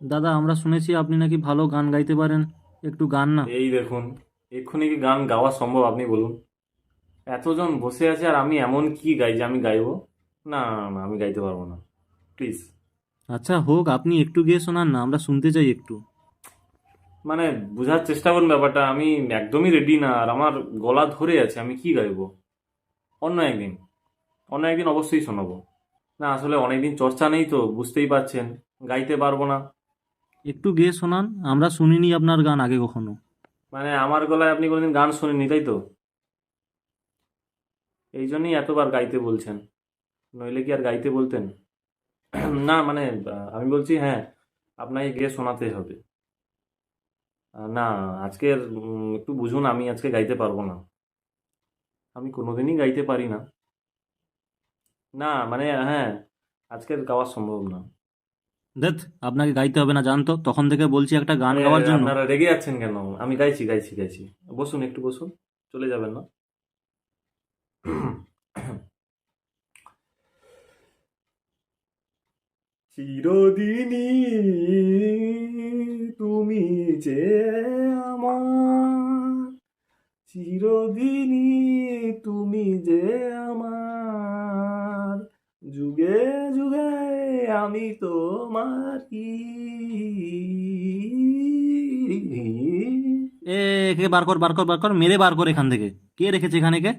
দাদা, আমরা শুনেছি আপনি নাকি ভালো গান গাইতে পারেন। একটু গান না। এই দেখুন, এক্ষুনি কি গান গাওয়া সম্ভব আপনি বলুন? এতজন বসে আছে আর আমি এমন কি গাই যে আমি গাইবো? না, না, আমি গাইতে পারবো না, প্লিজ। আচ্ছা হোক, আপনি একটু গিয়ে শোনান না, আমরা শুনতে চাই একটু। মানে বোঝার চেষ্টা করুন ব্যাপারটা, আমি একদমই রেডি না, আর আমার গলা ধরে আছে, আমি কি গাইবো? অন্য একদিন, অন্য একদিন অবশ্যই শোনাবো। না আসলে অনেকদিন চর্চা নেই তো, বুঝতেই পারছেন, গাইতে পারবো না। একটু গেয়ে শোনান, আমরা শুনিনি আপনার গান আগে কখনো। মানে আমার গলায় আপনি কোনোদিন গান শোনেননি, তাই তো? এই জন্যই এতবার গাইতে বলছেন, নইলে কি আর গাইতে বলতেন? না মানে আমি বলছি, হ্যাঁ, আপনাকে গিয়ে শোনাতে হবে। না, আজকের একটু বুঝুন, আমি আজকে গাইতে পারবো না। আমি কোনোদিনই গাইতে পারি না। না মানে হ্যাঁ, আজকের গাওয়া সম্ভব না। দেখ, আপনাকে গাইতে হবে না জানতো, তখন থেকে বলছি একটা গান আরে গাওয়ার জন্য। আপনারা রেগে যাচ্ছেন কেন? আমি গাইছি, গাইছি, গাইছি। বসুন, একটু বসুন, চলে যাবেন না। চিরদিনই তুমি যে আমার, চিরদিনই তুমি যে আমার, যুগে যুগে আমি তোমারি। এ, একে বার কর, বার কর, বার কর, মেরে বার কর এখান থেকে। কে রেখেছে এখানে কে?